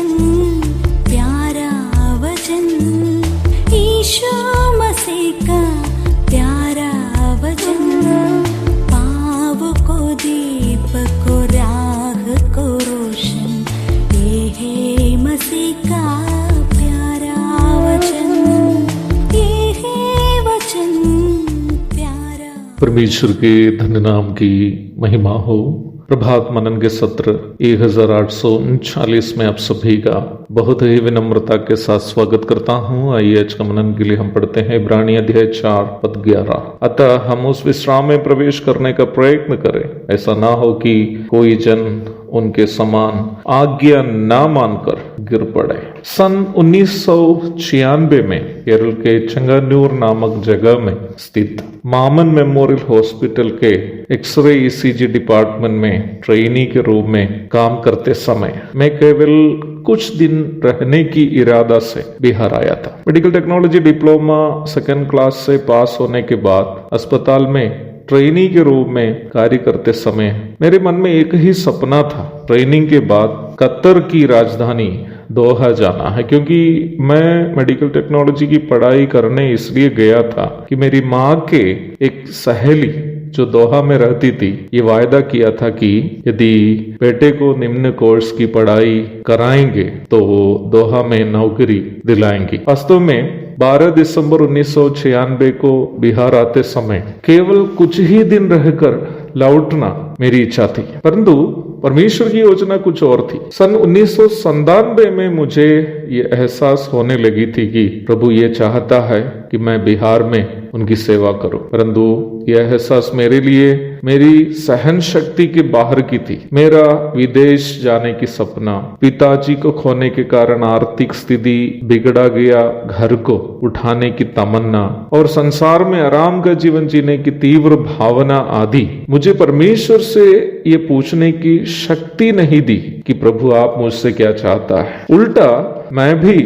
वचन, प्यारा वचन, ईशो मसीह का प्यारा वचन, पाव को दीप को राह को रोशन, ये है मसीह का प्यारा वचन, ये है वचन प्यारा। परमेश्वर के धन्य नाम की महिमा हो। प्रभात मनन के सत्र 1839 में आप सभी का बहुत ही विनम्रता के साथ स्वागत करता हूँ। आइए आज का मनन के लिए हम पढ़ते हैं इब्रानी अध्याय 4 पद 11। अतः हम उस विश्राम में प्रवेश करने का प्रयत्न करें, ऐसा ना हो कि कोई जन उनके समान आज्ञा ना मानकर गिर पड़े। सन 1996 में केरल के चंगानूर नामक जगह में स्थित मामन मेमोरियल हॉस्पिटल के एक्सरे ईसीजी डिपार्टमेंट में ट्रेनी के रूप में काम करते समय मैं केवल कुछ दिन रहने की इरादा से बिहार आया था। Medical technology diploma 2nd class से पास होने के बाद अस्पताल में ट्रेनी के रूप में कार्य करते समय मेरे मन में एक ही सपना था, ट्रेनिंग के बाद कतर की राजधानी दोहा जाना है। क्योंकि मैं मेडिकल टेक्नोलॉजी की पढ़ाई करने इसलिए गया था कि मेरी माँ के एक सहेली जो दोहा में रहती थी, ये वायदा किया था कि यदि बेटे को निम्न कोर्स की पढ़ाई कराएंगे तो दोहा में नौकरी दिलाएंगी। वास्तव में 12 दिसंबर 1996 को बिहार आते समय केवल कुछ ही दिन रहकर लौटना मेरी इच्छा थी, परंतु परमेश्वर की योजना कुछ और थी। सन 1997 में मुझे ये एहसास होने लगी थी कि प्रभु ये चाहता है कि मैं बिहार में उनकी सेवा करूं, परंतु यह एहसास मेरे लिए मेरी सहन शक्ति के बाहर की थी। मेरा विदेश जाने की सपना, पिताजी को खोने के कारण आर्थिक स्थिति बिगड़ा गया घर को उठाने की तमन्ना और संसार में आराम का जीवन जीने की तीव्र भावना आदि मुझे परमेश्वर से ये पूछने की शक्ति नहीं दी कि प्रभु आप मुझसे क्या चाहता है। उल्टा मैं भी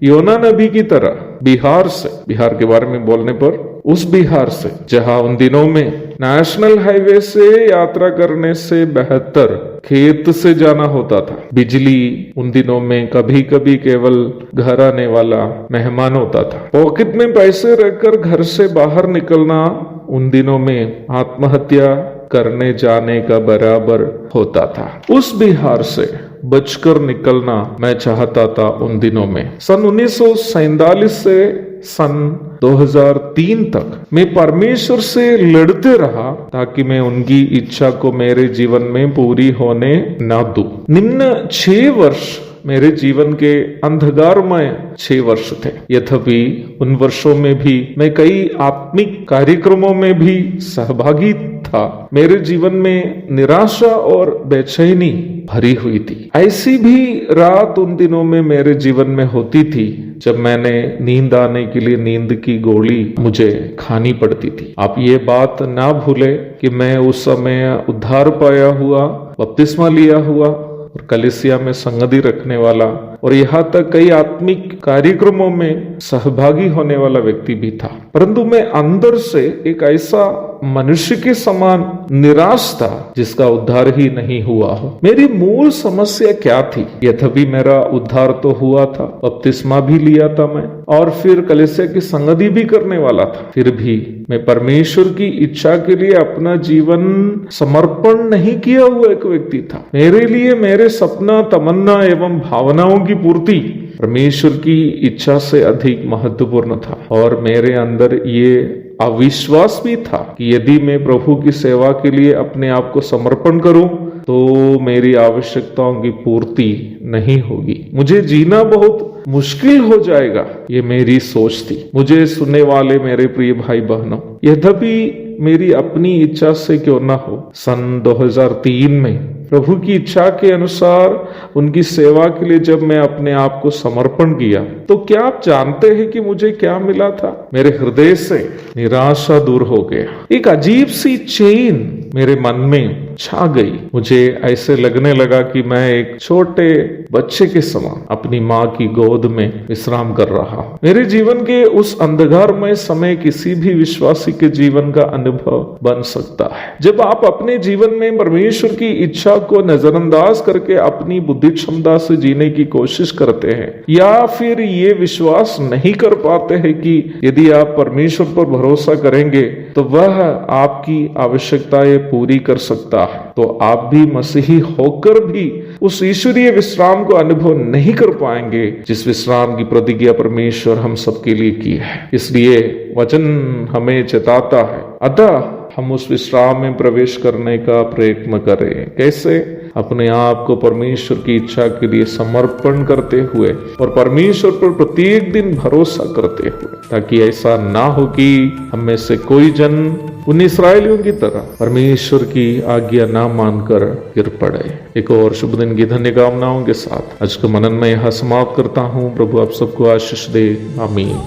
योना नबी की तरह बिहार के बारे में बोलने पर उस बिहार से जहां उन दिनों में नेशनल हाईवे से यात्रा करने से बेहतर खेत से जाना होता था। बिजली उन दिनों में कभी कभी केवल घर आने वाला मेहमान होता था। पॉकेट में पैसे रखकर घर से बाहर निकलना उन दिनों में आत्महत्या करने जाने का बराबर होता था। उस बिहार से बचकर निकलना मैं चाहता था उन दिनों में। सन 1947 से सन 2003 तक मैं परमेश्वर से लड़ते रहा ताकि मैं उनकी इच्छा को मेरे जीवन में पूरी होने ना दूं। निम्न 6 वर्ष मेरे जीवन के अंधकारमय 6 वर्ष थे। यद्यपि उन वर्षों में भी मैं कई आत्मिक कार्यक्रमों में भी सहभागी था, मेरे जीवन में निराशा और बेचैनी भरी हुई थी। ऐसी भी रात उन दिनों में मेरे जीवन में होती थी जब मैंने नींद आने के लिए नींद की गोली मुझे खानी पड़ती थी। आप ये बात ना भूले कि मैं उस समय उद्धार पाया हुआ, बपतिस्मा लिया हुआ और कलीसिया में संगति रखने वाला और यहाँ तक कई आत्मिक कार्यक्रमों में सहभागी होने वाला व्यक्ति भी था, परंतु मैं अंदर से एक ऐसा मनुष्य के समान निराश था जिसका उद्धार ही नहीं हुआ हो। मेरी मूल समस्या क्या थी? यद्यपि मेरा उद्धार तो हुआ था, बपतिस्मा भी लिया था मैं और फिर कलीसिया की संगति भी करने वाला था, फिर भी मैं परमेश्वर की इच्छा के लिए अपना जीवन समर्पण नहीं किया हुआ एक व्यक्ति था। मेरे लिए मेरे सपना, तमन्ना एवं भावनाओं की पूर्ति परमेश्वर की इच्छा से अधिक महत्वपूर्ण था और मेरे अंदर ये अविश्वास भी था कि यदि मैं प्रभु की सेवा के लिए अपने आप को समर्पण करूं तो मेरी आवश्यकताओं की पूर्ति नहीं होगी, मुझे जीना बहुत मुश्किल हो जाएगा। ये मेरी सोच थी। मुझे सुनने वाले मेरे प्रिय भाई बहनों, यद्यपि मेरी अपनी इच्छा से क्यों ना हो, सन 2003 में प्रभु की इच्छा के अनुसार उनकी सेवा के लिए जब मैं अपने आप को समर्पण किया तो क्या आप जानते हैं कि मुझे क्या मिला था? मेरे हृदय से निराशा दूर हो गया। एक अजीब सी चेन मेरे मन में छा गई। मुझे ऐसे लगने लगा कि मैं एक छोटे बच्चे के समान अपनी माँ की गोद में विश्राम कर रहा हूँ। मेरे जीवन के उस अंधकारमय समय किसी भी विश्वासी के जीवन का अनुभव बन सकता है। जब आप अपने जीवन में परमेश्वर की इच्छा को नजरअंदाज करके अपनी बुद्धि क्षमता से जीने की कोशिश करते हैं, या फिर ये विश्वास नहीं कर पाते हैं कि यदि आप परमेश्वर पर भरोसा करेंगे तो वह आपकी आवश्यकताएं पूरी कर सकता है, तो आप भी मसीही होकर भी उस ईश्वरीय विश्राम को अनुभव नहीं कर पाएंगे जिस विश्राम की प्रतिज्ञा परमेश्वर हम सबके लिए की है। इसलिए वचन हमें चेताता है, अतः हम उस विश्राम में प्रवेश करने का प्रयत्न करें। कैसे? अपने आप को परमेश्वर की इच्छा के लिए समर्पण करते हुए और परमेश्वर पर प्रत्येक दिन भरोसा करते हुए, ताकि ऐसा ना हो कि हम में से कोई जन उन इस्राएलियों की तरह परमेश्वर की आज्ञा ना मानकर गिर पड़े। एक और शुभ दिन की धन्य कामनाओं के साथ आज का मनन में यहाँ समाप्त करता हूँ। प्रभु आप सबको आशीष दे। आमीन।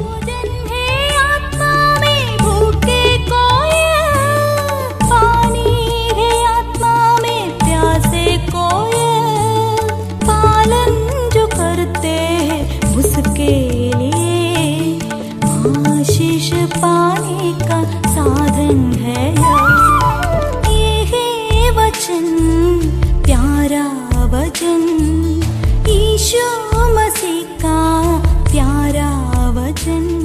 पाने का साधन है ये वचन, प्यारा वचन, यीशु मसीह का प्यारा वचन।